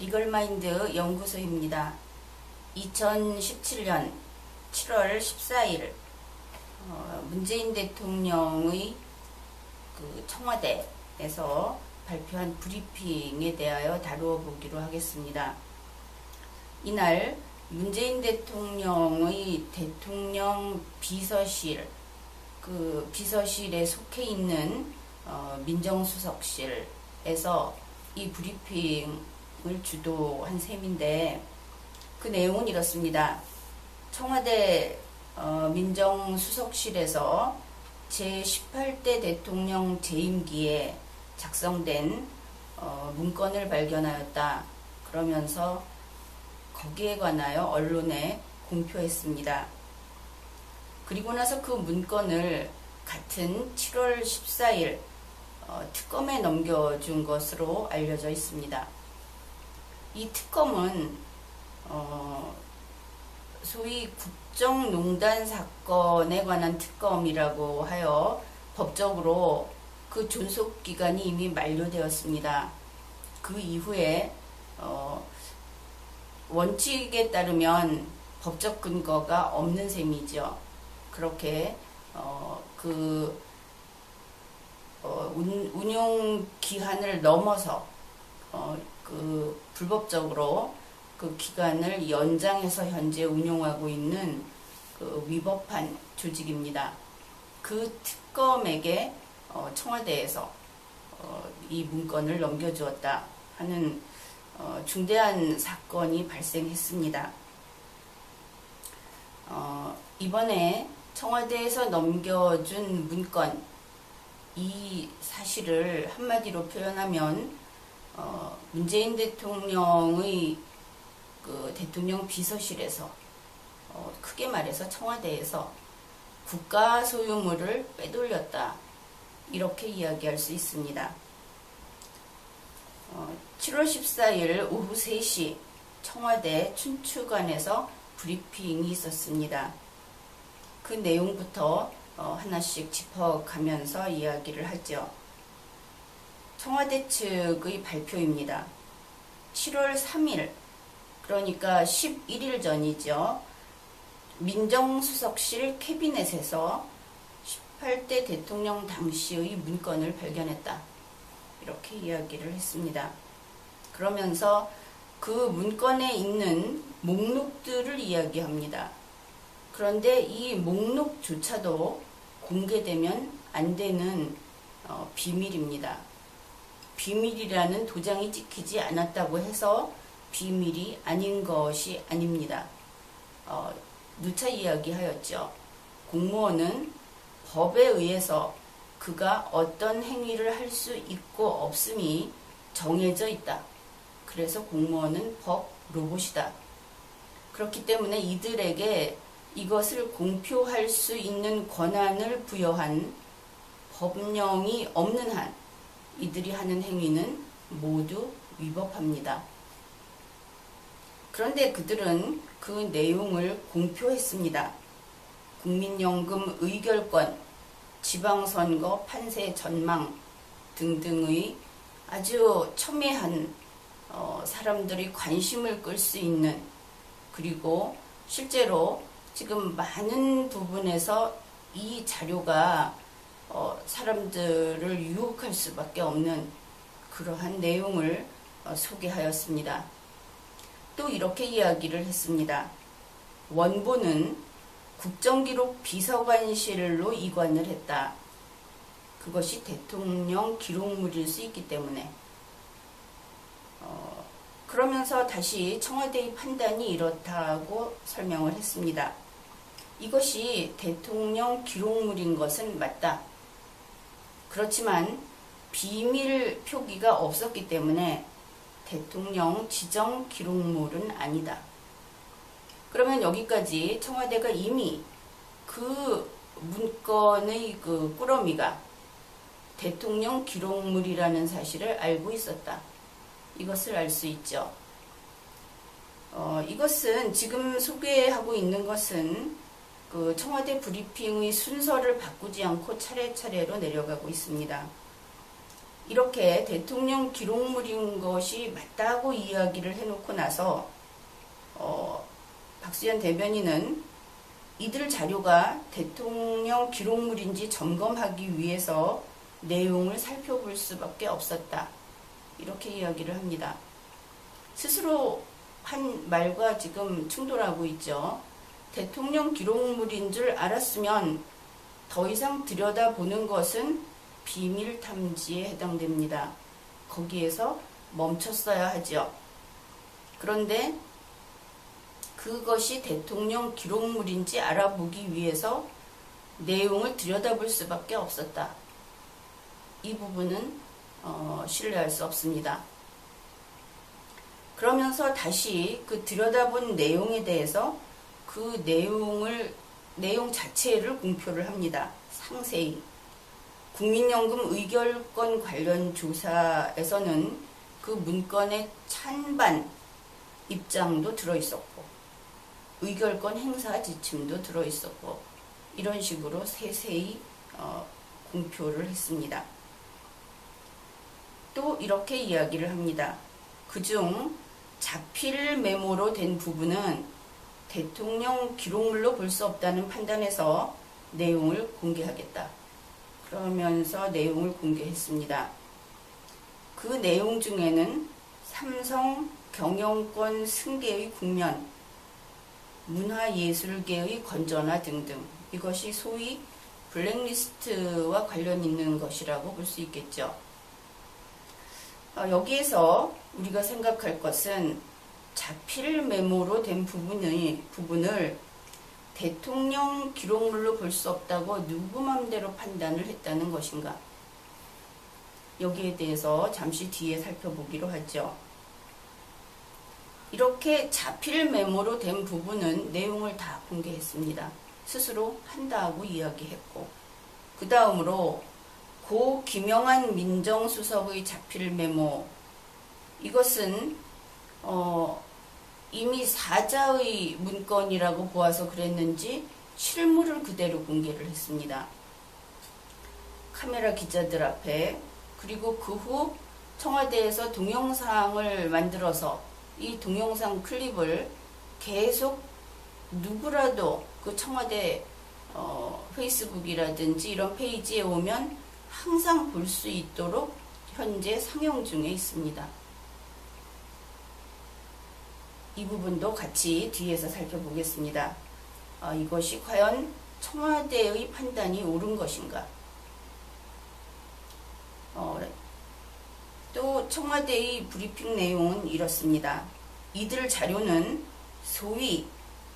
리걸마인드 연구소입니다. 2017년 7월 14일 문재인 대통령의 청와대에서 발표한 브리핑에 대하여 다루어 보기로 하겠습니다. 이날 문재인 대통령의 대통령 비서실, 비서실에 속해 있는 민정수석실에서 이 브리핑을 주도한 셈인데, 그 내용은 이렇습니다. 청와대 민정수석실에서 제18대 대통령 재임기에 작성된 문건을 발견하였다. 그러면서 거기에 관하여 언론에 공표했습니다. 그리고 나서 그 문건을 같은 7월 14일 특검에 넘겨준 것으로 알려져 있습니다. 이 특검은 소위 국정농단 사건에 관한 특검이라고 하여 법적으로 그 존속기간이 이미 만료되었습니다. 그 이후에 원칙에 따르면 법적 근거가 없는 셈이죠. 그렇게 운용 기한을 넘어서 불법적으로 그 기간을 연장해서 현재 운용하고 있는 위법한 조직입니다. 그 특검에게 청와대에서 이 문건을 넘겨주었다 하는 중대한 사건이 발생했습니다. 이번에 청와대에서 넘겨준 문건, 이 사실을 한마디로 표현하면 문재인 대통령의 대통령 비서실에서 크게 말해서 청와대에서 국가 소유물을 빼돌렸다, 이렇게 이야기할 수 있습니다. 7월 14일 오후 3시 청와대 춘추관에서 브리핑이 있었습니다. 그 내용부터 하나씩 짚어가면서 이야기를 하죠. 청와대 측의 발표입니다. 7월 3일, 그러니까 11일 전이죠. 민정수석실 캐비넷에서 18대 대통령 당시의 문건을 발견했다, 이렇게 이야기를 했습니다. 그러면서 그 문건에 있는 목록들을 이야기합니다. 그런데 이 목록조차도 공개되면 안 되는 비밀입니다. 비밀이라는 도장이 찍히지 않았다고 해서 비밀이 아닌 것이 아닙니다. 누차 이야기하였죠. 공무원은 법에 의해서 그가 어떤 행위를 할 수 있고 없음이 정해져 있다. 그래서 공무원은 법 로봇이다. 그렇기 때문에 이들에게 이것을 공표할 수 있는 권한을 부여한 법령이 없는 한 이들이 하는 행위는 모두 위법합니다. 그런데 그들은 그 내용을 공표했습니다. 국민연금 의결권, 지방선거 판세 전망 등등의 아주 첨예한 사람들이 관심을 끌 수 있는, 그리고 실제로 지금 많은 부분에서 이 자료가 사람들을 유혹할 수밖에 없는 그러한 내용을 소개하였습니다. 또 이렇게 이야기를 했습니다. 원본은 국정기록 비서관실로 이관을 했다. 그것이 대통령 기록물일 수 있기 때문에. 그러면서 다시 청와대의 판단이 이렇다고 설명을 했습니다. 이것이 대통령 기록물인 것은 맞다. 그렇지만 비밀 표기가 없었기 때문에 대통령 지정 기록물은 아니다. 그러면 여기까지 청와대가 이미 그 문건의 꾸러미가 대통령 기록물이라는 사실을 알고 있었다. 이것을 알 수 있죠. 이것은 지금 소개하고 있는 것은 청와대 브리핑의 순서를 바꾸지 않고 차례차례로 내려가고 있습니다. 이렇게 대통령 기록물인 것이 맞다고 이야기를 해놓고 나서 박수현 대변인은 이들 자료가 대통령 기록물인지 점검하기 위해서 내용을 살펴볼 수밖에 없었다. 이렇게 이야기를 합니다. 스스로 한 말과 지금 충돌하고 있죠. 대통령 기록물인 줄 알았으면 더 이상 들여다보는 것은 비밀 탐지에 해당됩니다. 거기에서 멈췄어야 하죠. 그런데 그것이 대통령 기록물인지 알아보기 위해서 내용을 들여다볼 수밖에 없었다. 이 부분은 신뢰할 수 없습니다. 그러면서 다시 그 들여다본 내용에 대해서 그 내용 자체를 공표를 합니다. 상세히. 국민연금 의결권 관련 조사에서는 그 문건의 찬반 입장도 들어있었고 의결권 행사 지침도 들어있었고 이런 식으로 세세히 공표를 했습니다. 또 이렇게 이야기를 합니다. 그중 자필 메모로 된 부분은 대통령 기록물로 볼 수 없다는 판단에서 내용을 공개하겠다. 그러면서 내용을 공개했습니다. 그 내용 중에는 삼성 경영권 승계의 국면, 문화예술계의 건전화 등등, 이것이 소위 블랙리스트와 관련 있는 것이라고 볼 수 있겠죠. 여기에서 우리가 생각할 것은 자필 메모로 된 부분을 대통령 기록물로 볼 수 없다고 누구 맘대로 판단을 했다는 것인가. 여기에 대해서 잠시 뒤에 살펴보기로 하죠. 이렇게 자필 메모로 된 부분은 내용을 다 공개했습니다. 스스로 한다고 이야기했고, 그 다음으로 고 김영한 민정수석의 자필 메모, 이것은 이미 사자의 문건이라고 보아서 그랬는지 실물을 그대로 공개를 했습니다. 카메라 기자들 앞에. 그리고 그 후 청와대에서 동영상을 만들어서 이 동영상 클립을 계속 누구라도 그 청와대 페이스북이라든지 이런 페이지에 오면 항상 볼 수 있도록 현재 상영 중에 있습니다. 이 부분도 같이 뒤에서 살펴보겠습니다. 이것이 과연 청와대의 판단이 옳은 것인가? 또 청와대의 브리핑 내용은 이렇습니다. 이들 자료는 소위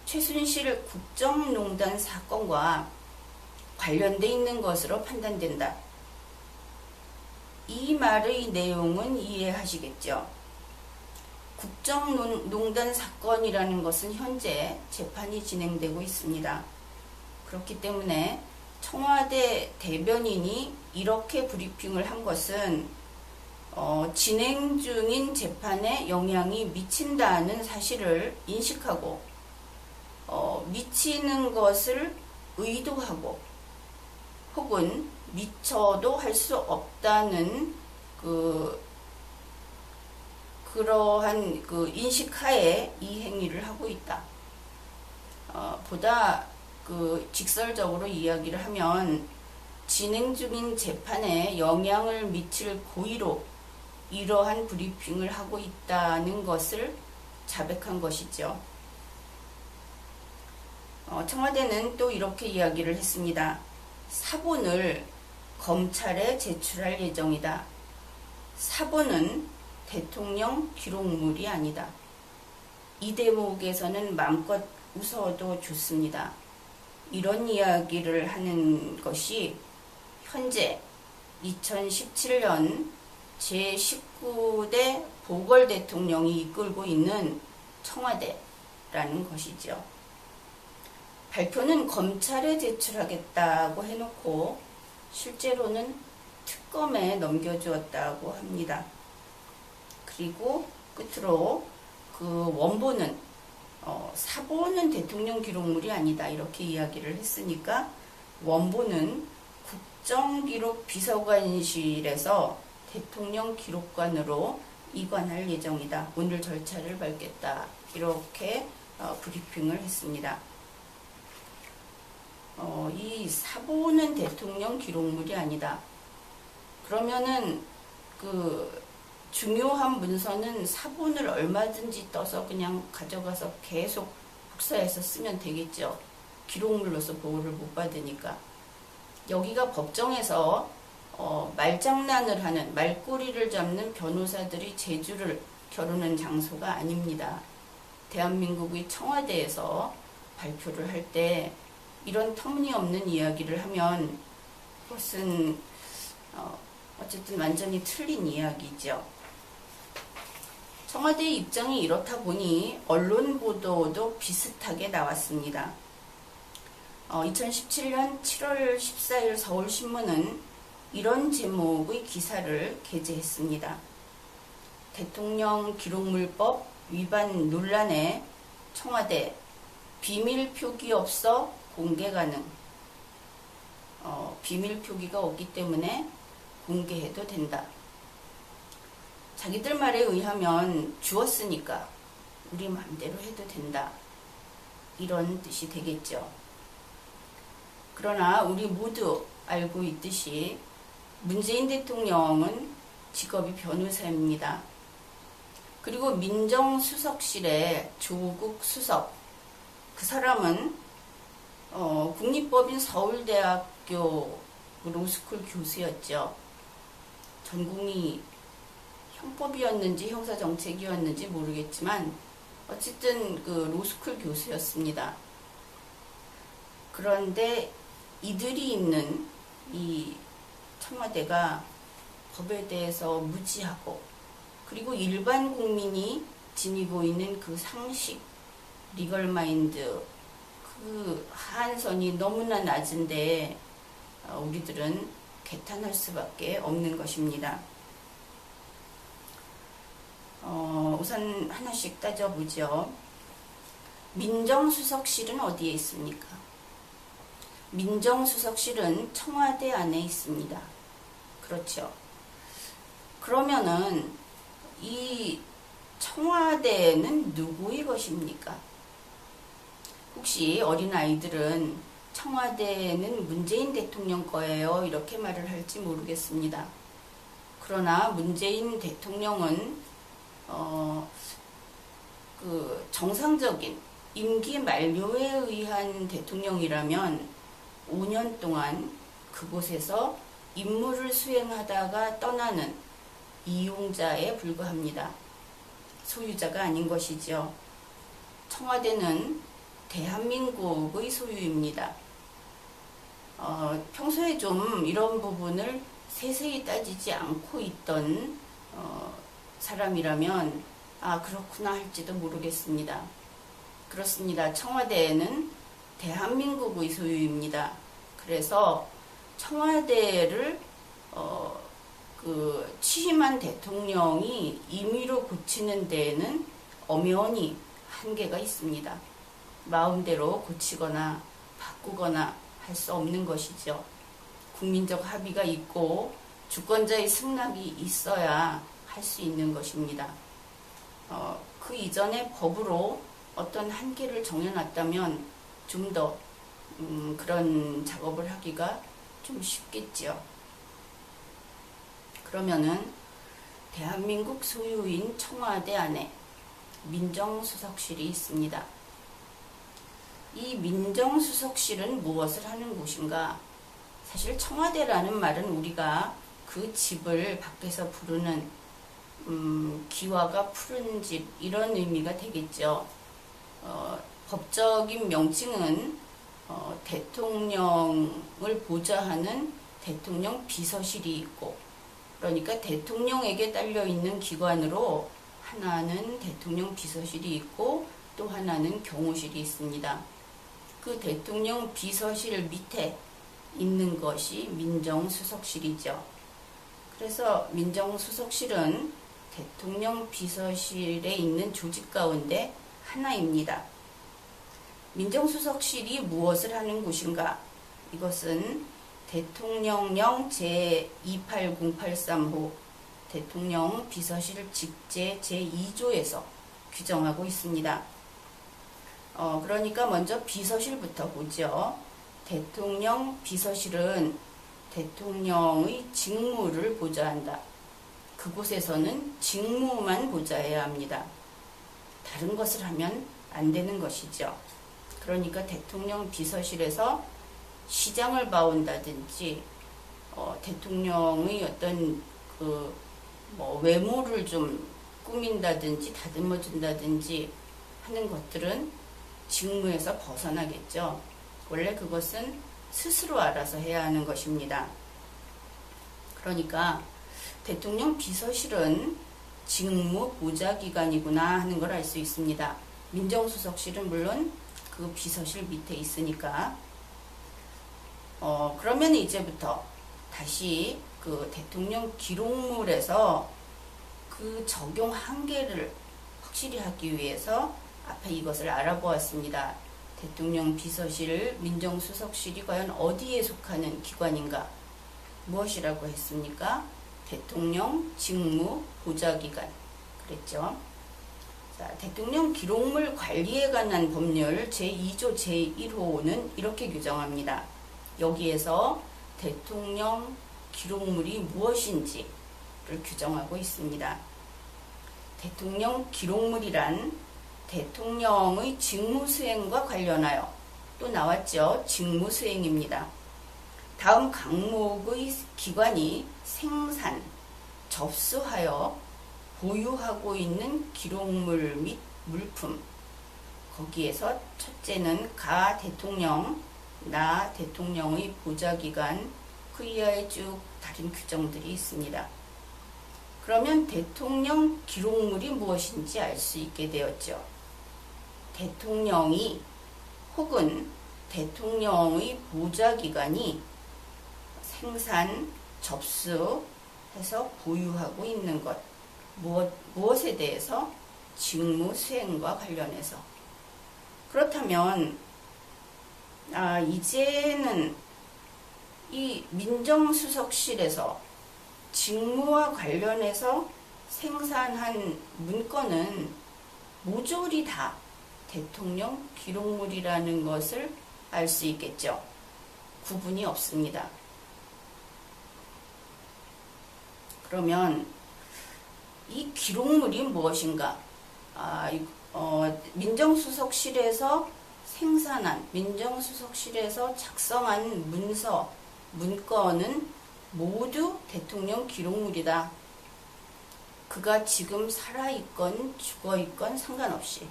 최순실 국정농단 사건과 관련돼 있는 것으로 판단된다. 이 말의 내용은 이해하시겠죠? 국정농단 사건이라는 것은 현재 재판이 진행되고 있습니다. 그렇기 때문에 청와대 대변인이 이렇게 브리핑을 한 것은 진행 중인 재판에 영향이 미친다는 사실을 인식하고 미치는 것을 의도하고 혹은 미쳐도 할 수 없다는 그러한 그 인식하에 이 행위를 하고 있다. 보다 직설적으로 이야기를 하면 진행 중인 재판에 영향을 미칠 고의로 이러한 브리핑을 하고 있다는 것을 자백한 것이죠. 청와대는 또 이렇게 이야기를 했습니다. 사본을 검찰에 제출할 예정이다. 사본은 대통령 기록물이 아니다. 이 대목에서는 마음껏 웃어도 좋습니다. 이런 이야기를 하는 것이 현재 2017년 제19대 보궐 대통령이 이끌고 있는 청와대라는 것이죠. 발표는 검찰에 제출하겠다고 해놓고 실제로는 특검에 넘겨주었다고 합니다. 그리고 끝으로 그 원본은 사본은 대통령 기록물이 아니다 이렇게 이야기를 했으니까 원본은 국정기록 비서관실에서 대통령 기록관으로 이관할 예정이다. 오늘 절차를 밟겠다. 이렇게 브리핑을 했습니다. 이 사본은 대통령 기록물이 아니다. 그러면은 그 중요한 문서는 사본을 얼마든지 떠서 그냥 가져가서 계속 복사해서 쓰면 되겠죠. 기록물로서 보호를 못 받으니까. 여기가 법정에서 말장난을 하는, 말꼬리를 잡는 변호사들이 제주를 겨루는 장소가 아닙니다. 대한민국의 청와대에서 발표를 할 때 이런 터무니없는 이야기를 하면 그것은 어쨌든 완전히 틀린 이야기죠. 청와대의 입장이 이렇다 보니 언론 보도도 비슷하게 나왔습니다. 2017년 7월 14일 서울신문은 이런 제목의 기사를 게재했습니다. 대통령 기록물법 위반 논란에 청와대 비밀 표기 없어 공개 가능. 비밀 표기가 없기 때문에 공개해도 된다. 자기들 말에 의하면 주었으니까 우리 마음대로 해도 된다. 이런 뜻이 되겠죠. 그러나 우리 모두 알고 있듯이 문재인 대통령은 직업이 변호사입니다. 그리고 민정수석실의 조국 수석, 그 사람은 국립법인 서울대학교 로스쿨 교수였죠. 전공이 형법이었는지 형사정책이었는지 모르겠지만 어쨌든 그 로스쿨 교수였습니다. 그런데 이들이 있는 이 청와대가 법에 대해서 무지하고, 그리고 일반 국민이 지니고 있는 그 상식, 리걸 마인드, 그 한선이 너무나 낮은데 우리들은 개탄할 수밖에 없는 것입니다. 우선 하나씩 따져보죠. 민정수석실은 어디에 있습니까? 민정수석실은 청와대 안에 있습니다. 그렇죠. 그러면은 이 청와대는 누구의 것입니까? 혹시 어린아이들은 청와대는 문재인 대통령 거예요, 이렇게 말을 할지 모르겠습니다. 그러나 문재인 대통령은 그 정상적인 임기 만료에 의한 대통령이라면 5년 동안 그곳에서 임무를 수행하다가 떠나는 이용자에 불과합니다. 소유자가 아닌 것이죠. 청와대는 대한민국의 소유입니다. 평소에 좀 이런 부분을 세세히 따지지 않고 있던 사람이라면 그렇구나 할지도 모르겠습니다. 그렇습니다. 청와대는 대한민국의 소유입니다. 그래서 청와대를 그 취임한 대통령이 임의로 고치는 데에는 엄연히 한계가 있습니다. 마음대로 고치거나 바꾸거나 할 수 없는 것이죠. 국민적 합의가 있고 주권자의 승낙이 있어야 할 수 있는 것입니다. 그 이전에 법으로 어떤 한계를 정해놨다면 좀 더 그런 작업을 하기가 좀 쉽겠죠. 그러면은 대한민국 소유인 청와대 안에 민정수석실이 있습니다. 이 민정수석실은 무엇을 하는 곳인가? 사실 청와대라는 말은 우리가 그 집을 밖에서 부르는 기와가 푸른 집, 이런 의미가 되겠죠. 법적인 명칭은 대통령을 보좌하는 대통령 비서실이 있고, 그러니까 대통령에게 딸려있는 기관으로 하나는 대통령 비서실이 있고 또 하나는 경호실이 있습니다. 그 대통령 비서실 밑에 있는 것이 민정수석실이죠. 그래서 민정수석실은 대통령 비서실에 있는 조직 가운데 하나입니다. 민정수석실이 무엇을 하는 곳인가? 이것은 대통령령 제28083호 대통령 비서실 직제 제2조에서 규정하고 있습니다. 그러니까 먼저 비서실부터 보죠. 대통령 비서실은 대통령의 직무를 보좌한다. 그곳에서는 직무만 보좌해야 합니다. 다른 것을 하면 안 되는 것이죠. 그러니까 대통령 비서실에서 시장을 봐온다든지 대통령의 어떤 외모를 좀 꾸민다든지 다듬어 준다든지 하는 것들은 직무에서 벗어나겠죠. 원래 그것은 스스로 알아서 해야 하는 것입니다. 그러니까 대통령 비서실은 직무 보좌기관이구나 하는 걸 알 수 있습니다. 민정수석실은 물론 그 비서실 밑에 있으니까. 그러면 이제부터 다시 그 대통령 기록물에서 그 적용 한계를 확실히 하기 위해서 앞에 이것을 알아보았습니다. 대통령 비서실, 민정수석실이 과연 어디에 속하는 기관인가? 무엇이라고 했습니까? 대통령 직무 보좌기관 그랬죠. 자, 대통령 기록물 관리에 관한 법률 제2조 제1호는 이렇게 규정합니다. 여기에서 대통령 기록물이 무엇인지를 규정하고 있습니다. 대통령 기록물이란 대통령의 직무수행과 관련하여 또 나왔죠. 직무수행입니다. 다음 각목의 기관이 생산, 접수하여 보유하고 있는 기록물 및 물품. 거기에서 첫째는 가 대통령, 나 대통령의 보좌기관, 그 이하에 쭉 다른 규정들이 있습니다. 그러면 대통령 기록물이 무엇인지 알 수 있게 되었죠. 대통령이 혹은 대통령의 보좌기관이 생산, 접수해서 보유하고 있는 것, 무엇에 대해서? 직무 수행과 관련해서. 그렇다면 이제는 이 민정수석실에서 직무와 관련해서 생산한 문건은 모조리 다 대통령 기록물이라는 것을 알 수 있겠죠. 구분이 없습니다. 그러면 이 기록물이 무엇인가? 민정수석실에서 생산한, 민정수석실에서 작성한 문서, 문건은 모두 대통령 기록물이다. 그가 지금 살아있건 죽어있건 상관없이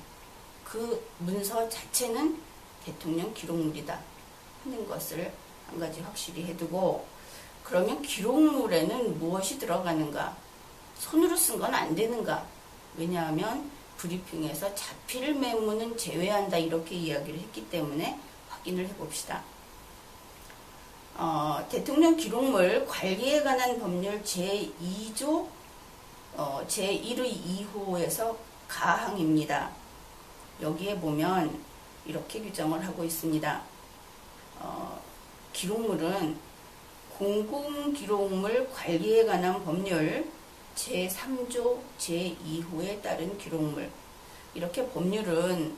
그 문서 자체는 대통령 기록물이다 하는 것을 한 가지 확실히 해두고, 그러면 기록물에는 무엇이 들어가는가? 손으로 쓴 건 안 되는가? 왜냐하면 브리핑에서 자필 메모는 제외한다 이렇게 이야기를 했기 때문에 확인을 해봅시다. 대통령 기록물 관리에 관한 법률 제2조 제1의 2호에서 가항입니다. 여기에 보면 이렇게 규정을 하고 있습니다. 기록물은 공공기록물 관리에 관한 법률 제3조 제2호에 따른 기록물. 이렇게 법률은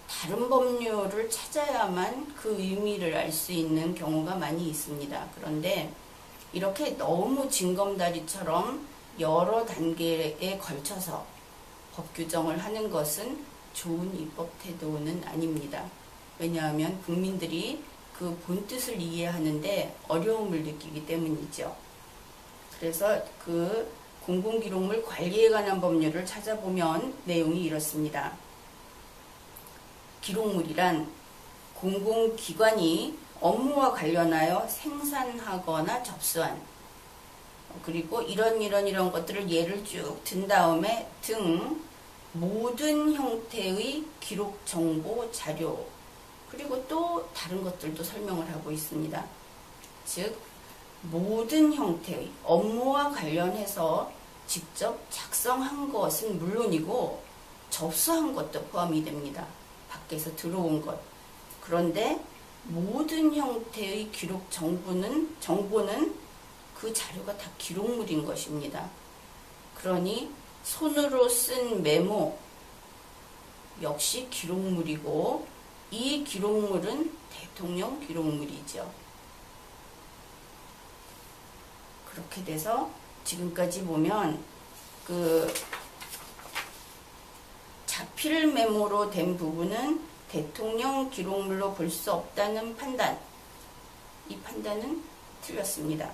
다른 법률을 찾아야만 그 의미를 알 수 있는 경우가 많이 있습니다. 그런데 이렇게 너무 징검다리처럼 여러 단계에 걸쳐서 법 규정을 하는 것은 좋은 입법 태도는 아닙니다. 왜냐하면 국민들이 그 본뜻을 이해하는데 어려움을 느끼기 때문이죠. 그래서 그 공공기록물 관리에 관한 법률을 찾아보면 내용이 이렇습니다. 기록물이란 공공기관이 업무와 관련하여 생산하거나 접수한, 그리고 이런 것들을 예를 쭉 든 다음에 등 모든 형태의 기록 정보 자료, 그리고 또 다른 것들도 설명을 하고 있습니다. 즉 모든 형태의 업무와 관련해서 직접 작성한 것은 물론이고 접수한 것도 포함이 됩니다. 밖에서 들어온 것. 그런데 모든 형태의 기록 정보는 그 자료가 다 기록물인 것입니다. 그러니 손으로 쓴 메모 역시 기록물이고 이 기록물은 대통령 기록물이죠. 그렇게 돼서 지금까지 보면 그 자필 메모로 된 부분은 대통령 기록물로 볼 수 없다는 판단, 이 판단은 틀렸습니다.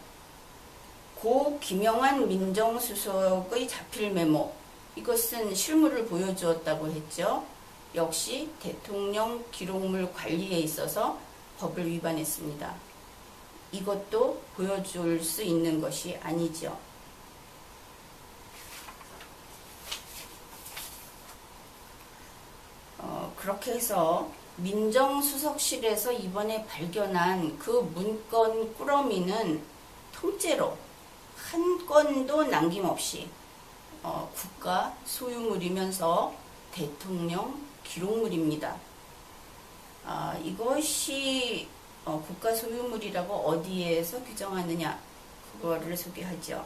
고 김영환 민정수석의 자필 메모, 이것은 실물을 보여주었다고 했죠. 역시 대통령 기록물 관리에 있어서 법을 위반했습니다. 이것도 보여줄 수 있는 것이 아니죠. 그렇게 해서 민정수석실에서 이번에 발견한 그 문건 꾸러미는 통째로 한 건도 남김없이 국가 소유물이면서 대통령 기록물입니다. 이것이 국가 소유물이라고 어디에서 규정하느냐, 그거를 소개하죠.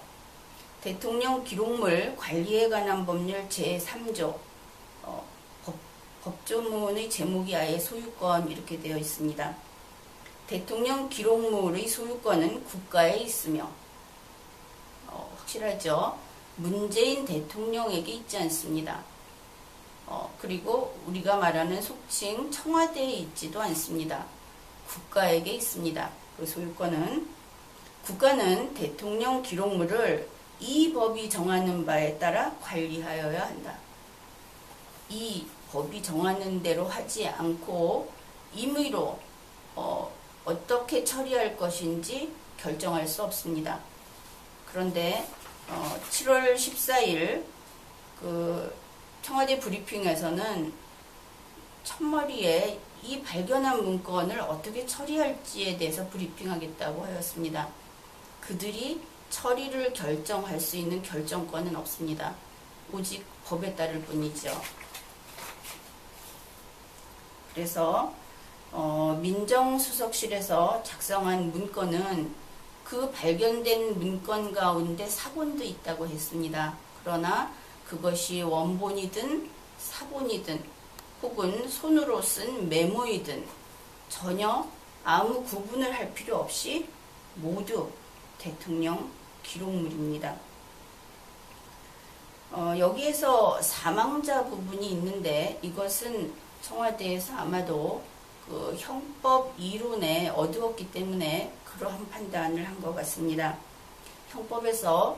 대통령 기록물 관리에 관한 법률 제3조 법조문의 제목이 아예 소유권 이렇게 되어 있습니다. 대통령 기록물의 소유권은 국가에 있으며 확실하죠. 문재인 대통령에게 있지 않습니다. 그리고 우리가 말하는 속칭 청와대에 있지도 않습니다. 국가에게 있습니다. 그 소유권은. 국가는 대통령 기록물을 이 법이 정하는 바에 따라 관리하여야 한다. 이 법이 정하는 대로 하지 않고 임의로 어떻게 처리할 것인지 결정할 수 없습니다. 그런데 7월 14일 그 청와대 브리핑에서는 첫머리에 이 발견한 문건을 어떻게 처리할지에 대해서 브리핑하겠다고 하였습니다. 그들이 처리를 결정할 수 있는 결정권은 없습니다. 오직 법에 따를 뿐이죠. 그래서 민정수석실에서 작성한 문건은 그 발견된 문건 가운데 사본도 있다고 했습니다. 그러나 그것이 원본이든 사본이든 혹은 손으로 쓴 메모이든 전혀 아무 구분을 할 필요 없이 모두 대통령 기록물입니다. 여기에서 사망자 부분이 있는데 이것은 청와대에서 아마도 그 형법 이론에 어두웠기 때문에 그러한 판단을 한 것 같습니다. 형법에서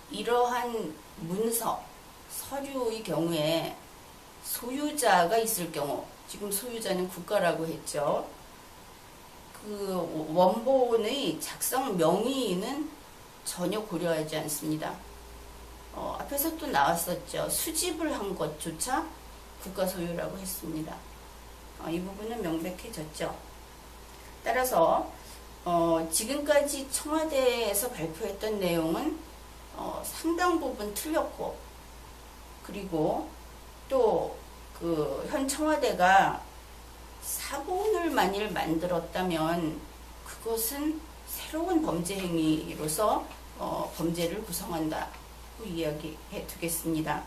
이러한 문서, 서류의 경우에 소유자가 있을 경우, 지금 소유자는 국가라고 했죠. 그 원본의 작성 명의는 전혀 고려하지 않습니다. 앞에서 또 나왔었죠. 수집을 한 것조차 국가 소유라고 했습니다. 이 부분은 명백해졌죠. 따라서 지금까지 청와대에서 발표했던 내용은 상당 부분 틀렸고, 그리고 또 그 현 청와대가 사본을 만일 만들었다면 그것은 새로운 범죄 행위로서 범죄를 구성한다고 이야기해 두겠습니다.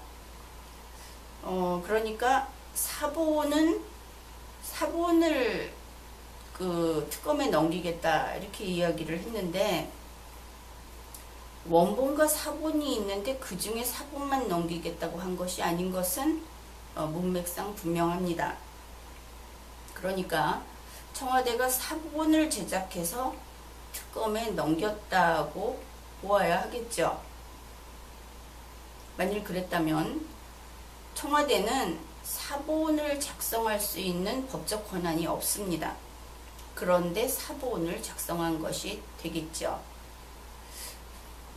그러니까 사본을 그 특검에 넘기겠다 이렇게 이야기를 했는데, 원본과 사본이 있는데 그 중에 사본만 넘기겠다고 한 것이 아닌 것은 문맥상 분명합니다. 그러니까 청와대가 사본을 제작해서 특검에 넘겼다고 보아야 하겠죠. 만일 그랬다면 청와대는 사본을 작성할 수 있는 법적 권한이 없습니다. 그런데 사본을 작성한 것이 되겠죠.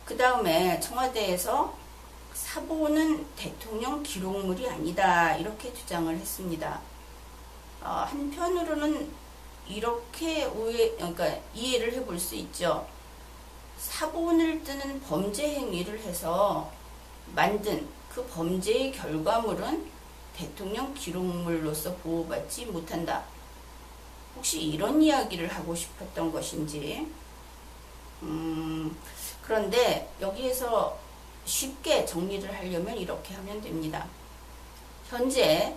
그 다음에 청와대에서 사본은 대통령 기록물이 아니다 이렇게 주장을 했습니다. 한편으로는 이렇게 그러니까 이해를 해볼 수 있죠. 사본을 뜨는 범죄 행위를 해서 만든 그 범죄의 결과물은 대통령 기록물로서 보호받지 못한다. 혹시 이런 이야기를 하고 싶었던 것인지, 그런데 여기에서 쉽게 정리를 하려면 이렇게 하면 됩니다. 현재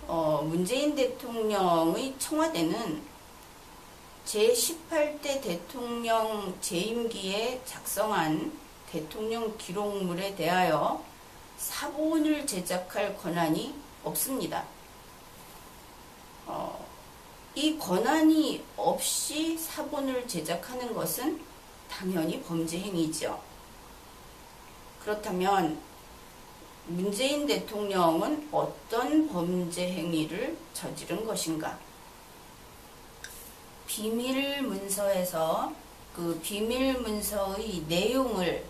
문재인 대통령의 청와대는 제18대 대통령 재임기에 작성한 대통령 기록물에 대하여 사본을 제작할 권한이 없습니다. 이 권한이 없이 사본을 제작하는 것은 당연히 범죄 행위죠. 그렇다면 문재인 대통령은 어떤 범죄 행위를 저지른 것인가? 비밀 문서에서 그 비밀 문서의 내용을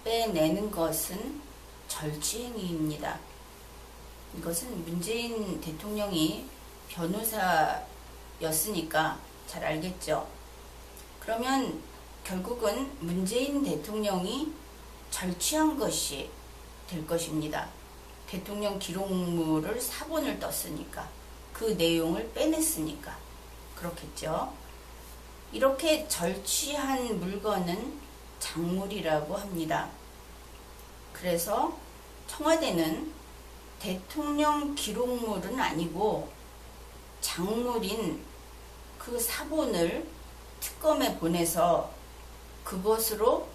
빼내는 것은 절취 행위입니다. 이것은 문재인 대통령이 변호사였으니까 잘 알겠죠. 그러면 결국은 문재인 대통령이 절취한 것이 될 것입니다. 대통령 기록물을 사본을 떴으니까, 그 내용을 빼냈으니까 그렇겠죠. 이렇게 절취한 물건은 작물이라고 합니다. 그래서 청와대는 대통령 기록물은 아니고 작물인 그 사본을 특검에 보내서 그것으로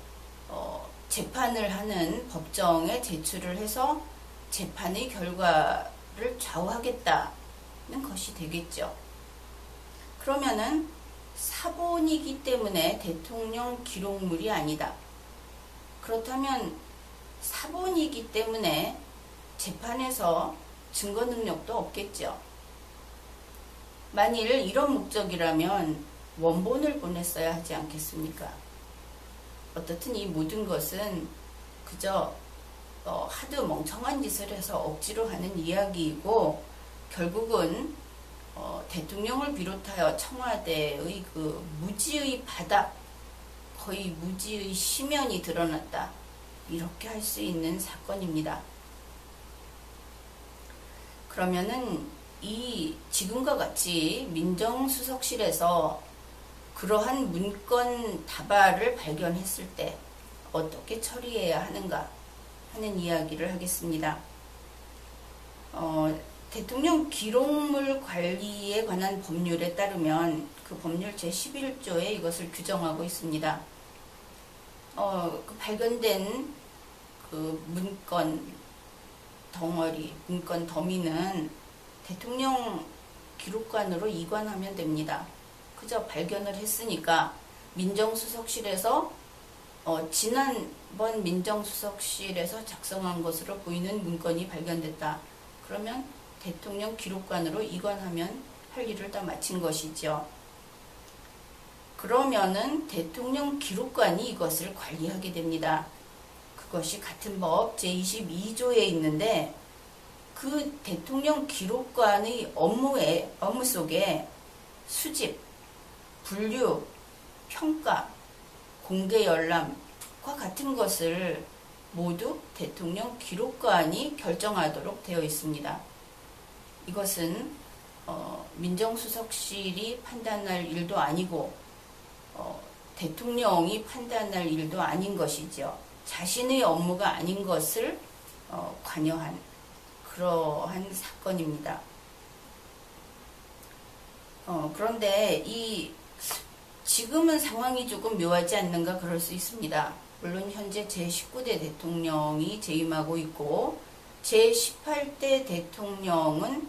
재판을 하는 법정에 제출을 해서 재판의 결과를 좌우하겠다는 것이 되겠죠. 그러면은 사본이기 때문에 대통령 기록물이 아니다. 그렇다면 사본이기 때문에 재판에서 증거 능력도 없겠죠. 만일 이런 목적이라면 원본을 보냈어야 하지 않겠습니까? 어떻든 이 모든 것은 그저 하도 멍청한 짓을 해서 억지로 하는 이야기이고, 결국은 대통령을 비롯하여 청와대의 그 무지의 바닥, 거의 무지의 심연이 드러났다, 이렇게 할 수 있는 사건입니다. 그러면은 이 지금과 같이 민정수석실에서 그러한 문건 다발을 발견했을 때 어떻게 처리해야 하는가 하는 이야기를 하겠습니다. 대통령 기록물 관리에 관한 법률에 따르면 그 법률 제11조에 이것을 규정하고 있습니다. 그 발견된 그 문건 덩어리, 문건 더미는 대통령 기록관으로 이관하면 됩니다. 그저 발견을 했으니까 민정수석실에서 지난번 민정수석실에서 작성한 것으로 보이는 문건이 발견됐다. 그러면 대통령 기록관으로 이관하면 할 일을 다 마친 것이죠. 그러면은 대통령 기록관이 이것을 관리하게 됩니다. 그것이 같은 법 제22조에 있는데, 그 대통령 기록관의 업무 속에 수집, 분류, 평가, 공개 열람과 같은 것을 모두 대통령 기록관이 결정하도록 되어 있습니다. 이것은 민정수석실이 판단할 일도 아니고 대통령이 판단할 일도 아닌 것이죠. 자신의 업무가 아닌 것을 관여한 그러한 사건입니다. 그런데 지금은 상황이 조금 묘하지 않는가 그럴 수 있습니다. 물론 현재 제19대 대통령이 재임하고 있고 제18대 대통령은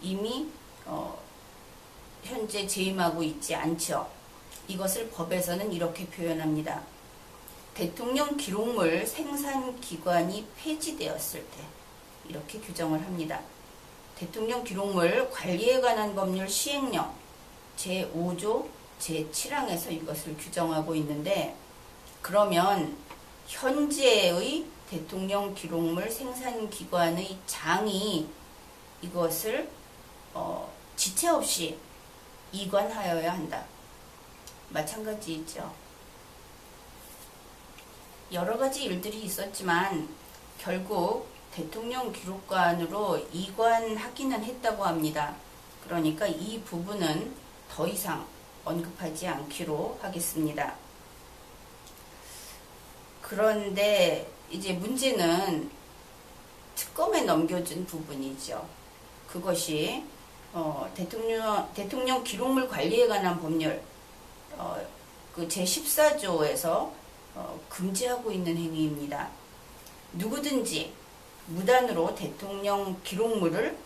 이미 현재 재임하고 있지 않죠. 이것을 법에서는 이렇게 표현합니다. 대통령 기록물 생산기관이 폐지되었을 때 이렇게 규정을 합니다. 대통령 기록물 관리에 관한 법률 시행령 제5조 제7항에서 이것을 규정하고 있는데, 그러면 현재의 대통령 기록물 생산기관의 장이 이것을 지체 없이 이관하여야 한다. 마찬가지이죠. 여러 가지 일들이 있었지만 결국 대통령 기록관으로 이관하기는 했다고 합니다. 그러니까 이 부분은 더 이상 언급하지 않기로 하겠습니다. 그런데 이제 문제는 특검에 넘겨준 부분이죠. 그것이 대통령 기록물 관리에 관한 법률 그 제14조에서 금지하고 있는 행위입니다. 누구든지 무단으로 대통령 기록물을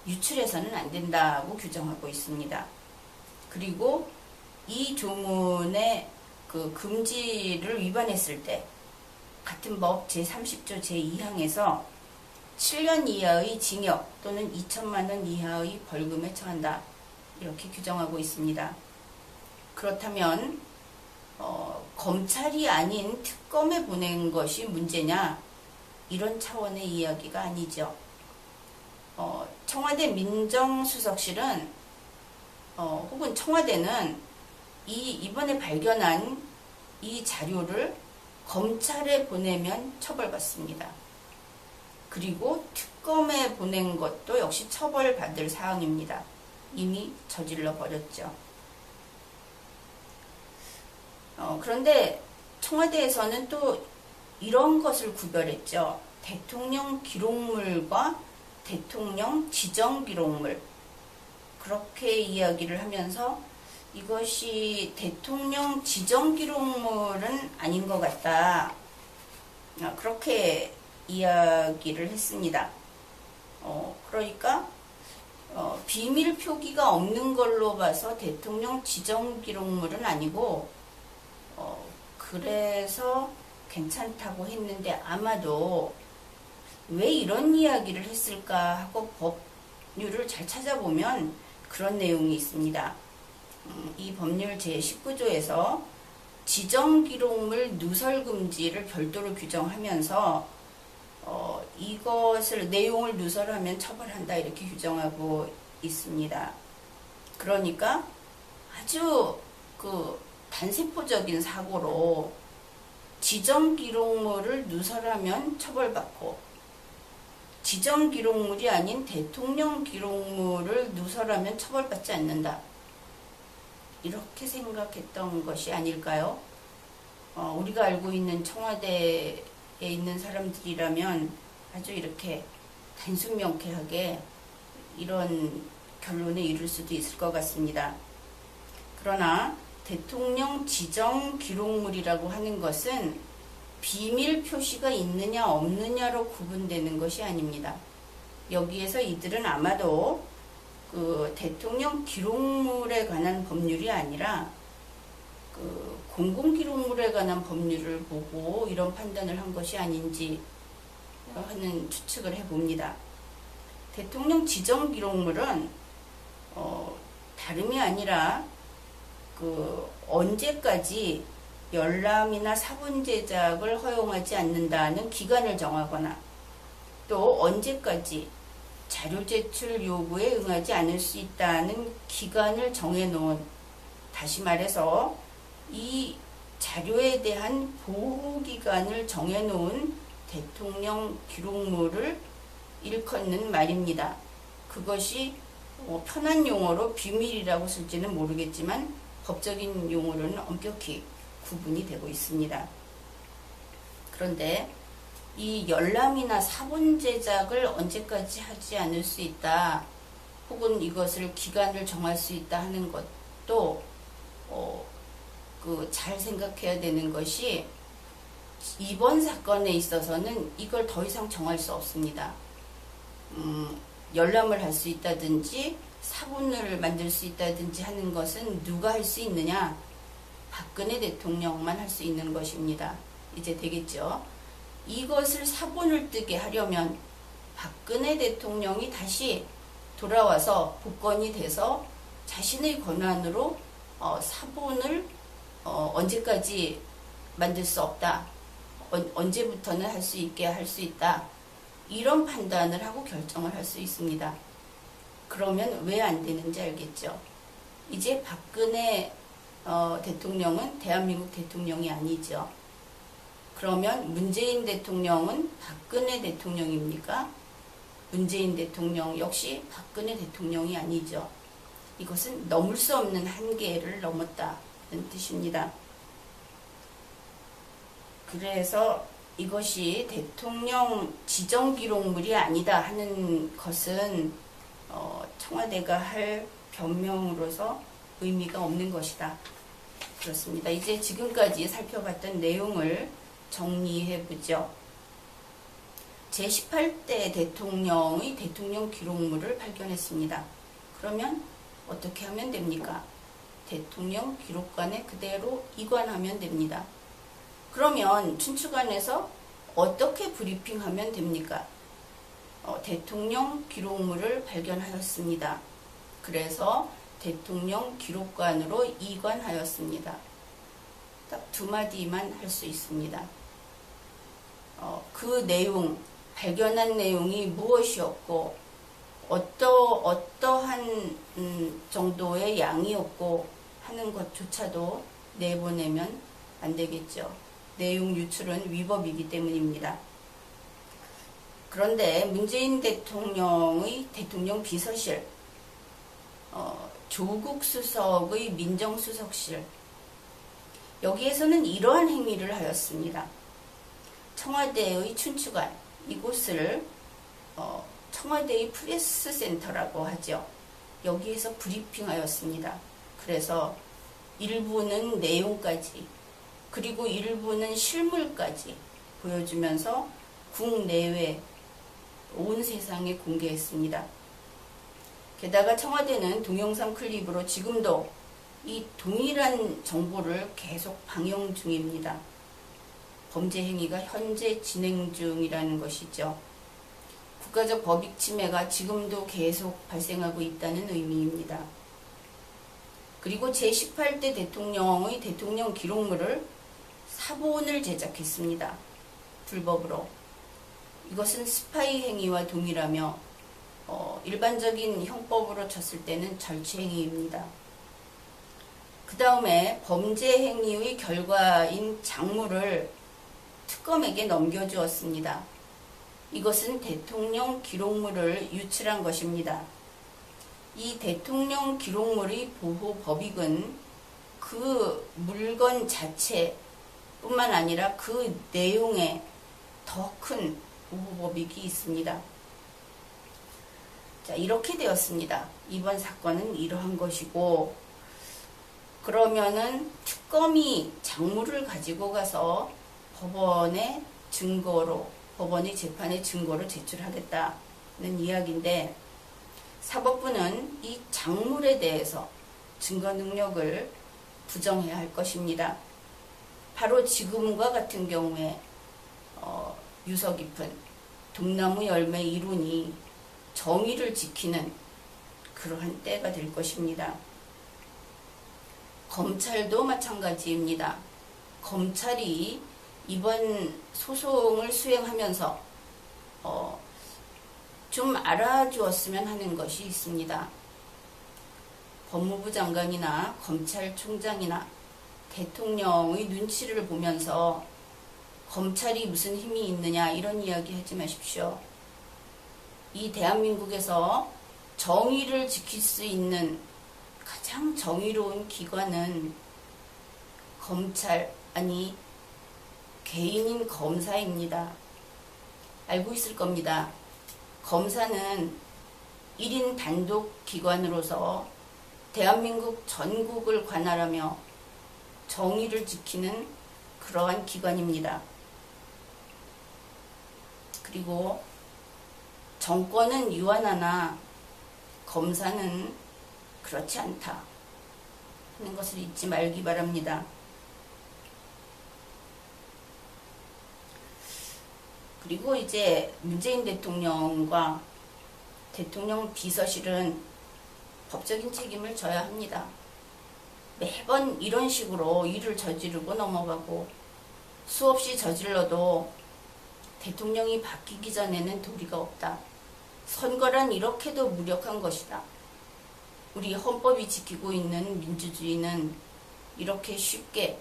유출해서는 안 된다고 규정하고 있습니다. 그리고 이 조문의 그 금지를 위반했을 때 같은 법 제30조 제2항에서 7년 이하의 징역 또는 2천만 원 이하의 벌금에 처한다. 이렇게 규정하고 있습니다. 그렇다면 검찰이 아닌 특검에 보낸 것이 문제냐? 이런 차원의 이야기가 아니죠. 청와대 민정수석실은 혹은 청와대는 이번에 발견한 이 자료를 검찰에 보내면 처벌받습니다. 그리고 특검에 보낸 것도 역시 처벌받을 사항입니다. 이미 저질러 버렸죠. 그런데 청와대에서는 또 이런 것을 구별했죠. 대통령 기록물과 대통령 지정 기록물. 그렇게 이야기를 하면서 이것이 대통령 지정 기록물은 아닌 것 같다. 그렇게 이야기를 했습니다. 그러니까 비밀 표기가 없는 걸로 봐서 대통령 지정 기록물은 아니고 그래서 괜찮다고 했는데 아마도 왜 이런 이야기를 했을까 하고 법률을 잘 찾아보면 그런 내용이 있습니다. 이 법률 제19조에서 지정기록물 누설 금지를 별도로 규정하면서 이것을 내용을 누설하면 처벌한다 이렇게 규정하고 있습니다. 그러니까 아주 그 단세포적인 사고로 지정기록물을 누설하면 처벌받고 지정기록물이 아닌 대통령 기록물을 누설하면 처벌받지 않는다. 이렇게 생각했던 것이 아닐까요? 우리가 알고 있는 청와대에 있는 사람들이라면 아주 이렇게 단순명쾌하게 이런 결론에 이를 수도 있을 것 같습니다. 그러나 대통령 지정 기록물이라고 하는 것은 비밀 표시가 있느냐 없느냐로 구분되는 것이 아닙니다. 여기에서 이들은 아마도 그 대통령 기록물에 관한 법률이 아니라 그 공공기록물에 관한 법률을 보고 이런 판단을 한 것이 아닌지 하는 추측을 해봅니다. 대통령 지정 기록물은 다름이 아니라 그 언제까지 열람이나 사본 제작을 허용하지 않는다는 기간을 정하거나 또 언제까지 자료 제출 요구에 응하지 않을 수 있다는 기간을 정해놓은, 다시 말해서 이 자료에 대한 보호기간을 정해놓은 대통령 기록물을 일컫는 말입니다. 그것이 편한 용어로 비밀이라고 쓸지는 모르겠지만 법적인 용어로는 엄격히 구분이 되고 있습니다. 그런데 이 열람이나 사본 제작을 언제까지 하지 않을 수 있다 혹은 이것을 기간을 정할 수 있다 하는 것도 잘 생각해야 되는 것이 이번 사건에 있어서는 이걸 더 이상 정할 수 없습니다. 열람을 할 수 있다든지 사본을 만들 수 있다든지 하는 것은 누가 할 수 있느냐? 박근혜 대통령만 할 수 있는 것입니다. 이제 되겠죠? 이것을 사본을 뜨게 하려면 박근혜 대통령이 다시 돌아와서 복권이 돼서 자신의 권한으로 사본을 언제까지 만들 수 없다. 언제부터는 할 수 있게 할 수 있다. 이런 판단을 하고 결정을 할 수 있습니다. 그러면 왜 안 되는지 알겠죠? 이제 박근혜 대통령은 대한민국 대통령이 아니죠. 그러면 문재인 대통령은 박근혜 대통령입니까? 문재인 대통령 역시 박근혜 대통령이 아니죠. 이것은 넘을 수 없는 한계를 넘었다는 뜻입니다. 그래서 이것이 대통령 지정 기록물이 아니다 하는 것은 청와대가 할 변명으로서 의미가 없는 것이다. 그렇습니다. 이제 지금까지 살펴봤던 내용을 정리해 보죠. 제18대 대통령의 대통령 기록물을 발견했습니다. 그러면 어떻게 하면 됩니까? 대통령 기록관에 그대로 이관하면 됩니다. 그러면 춘추관에서 어떻게 브리핑하면 됩니까? 대통령 기록물을 발견하였습니다. 그래서 대통령 기록관으로 이관하였습니다. 딱 두 마디만 할 수 있습니다. 그 내용, 발견한 내용이 무엇이었고 어떠한 정도의 양이었고 하는 것조차도 내보내면 안 되겠죠. 내용 유출은 위법이기 때문입니다. 그런데 문재인 대통령의 대통령 비서실, 조국 수석의 민정수석실, 여기에서는 이러한 행위를 하였습니다. 청와대의 춘추관, 이곳을 청와대의 프레스센터라고 하죠. 여기에서 브리핑하였습니다. 그래서 일부는 내용까지, 그리고 일부는 실물까지 보여주면서 국내외 온 세상에 공개했습니다. 게다가 청와대는 동영상 클립으로 지금도 이 동일한 정보를 계속 방영 중입니다. 범죄 행위가 현재 진행 중이라는 것이죠. 국가적 법익 침해가 지금도 계속 발생하고 있다는 의미입니다. 그리고 제18대 대통령의 대통령 기록물을 사본을 제작했습니다. 불법으로. 이것은 스파이 행위와 동일하며 일반적인 형법으로 쳤을 때는 절취 행위입니다. 그 다음에 범죄 행위의 결과인 작물을 특검에게 넘겨주었습니다. 이것은 대통령 기록물을 유출한 것입니다. 이 대통령 기록물의 보호 법익은 그 물건 자체 뿐만 아니라 그 내용에 더 큰 보호 법익이 있습니다. 자, 이렇게 되었습니다. 이번 사건은 이러한 것이고, 그러면은 특검이 작물을 가지고 가서 법원의 증거로, 법원의 재판의 증거로 제출하겠다는 이야기인데, 사법부는 이 작물에 대해서 증거 능력을 부정해야 할 것입니다. 바로 지금과 같은 경우에 유서 깊은 동나무 열매 이론이 정의를 지키는 그러한 때가 될 것입니다. 검찰도 마찬가지입니다. 검찰이 이번 소송을 수행하면서 좀 알아주었으면 하는 것이 있습니다. 법무부 장관이나 검찰총장이나 대통령의 눈치를 보면서 검찰이 무슨 힘이 있느냐 이런 이야기 하지 마십시오. 이 대한민국에서 정의를 지킬 수 있는 가장 정의로운 기관은 검찰, 아니 개인인 검사입니다. 알고 있을 겁니다. 검사는 1인 단독 기관으로서 대한민국 전국을 관할하며 정의를 지키는 그러한 기관입니다. 그리고 정권은 유한하나 검사는 그렇지 않다 하는 것을 잊지 말기 바랍니다. 그리고 이제 문재인 대통령과 대통령 비서실은 법적인 책임을 져야 합니다. 매번 이런 식으로 일을 저지르고 넘어가고 수없이 저질러도 대통령이 바뀌기 전에는 도리가 없다. 선거란 이렇게도 무력한 것이다. 우리 헌법이 지키고 있는 민주주의는 이렇게 쉽게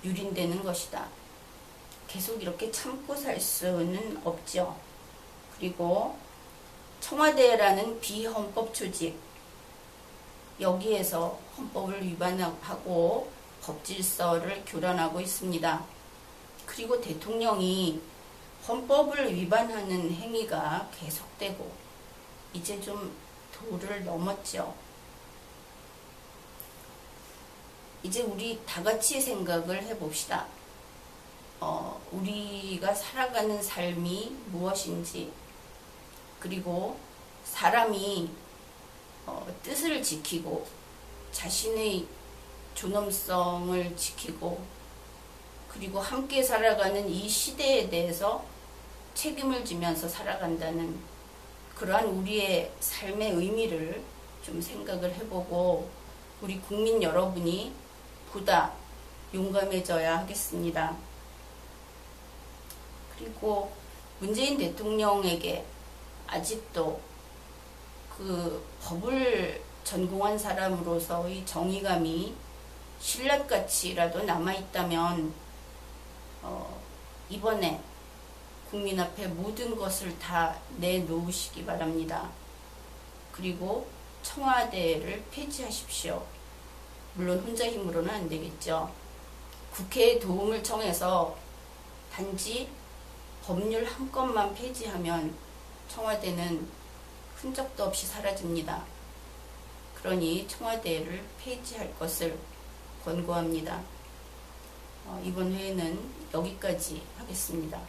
유린되는 것이다. 계속 이렇게 참고 살 수는 없죠. 그리고 청와대라는 비헌법 조직, 여기에서 헌법을 위반하고 법질서를 교란하고 있습니다. 그리고 대통령이 헌법을 위반하는 행위가 계속되고 이제 좀 도를 넘었죠. 이제 우리 다 같이 생각을 해봅시다. 우리가 살아가는 삶이 무엇인지, 그리고 사람이 뜻을 지키고 자신의 존엄성을 지키고 그리고 함께 살아가는 이 시대에 대해서 책임을 지면서 살아간다는 그러한 우리의 삶의 의미를 좀 생각을 해보고 우리 국민 여러분이 보다 용감해져야 하겠습니다. 그리고 문재인 대통령에게 아직도 그 법을 전공한 사람으로서의 정의감이 신라같이라도 남아있다면 이번에 국민 앞에 모든 것을 다 내놓으시기 바랍니다. 그리고 청와대를 폐지하십시오. 물론 혼자 힘으로는 안 되겠죠. 국회의 도움을 청해서 단지 법률 한 건만 폐지하면 청와대는 흔적도 없이 사라집니다. 그러니 청와대를 폐지할 것을 권고합니다. 이번 회에는 여기까지 하겠습니다.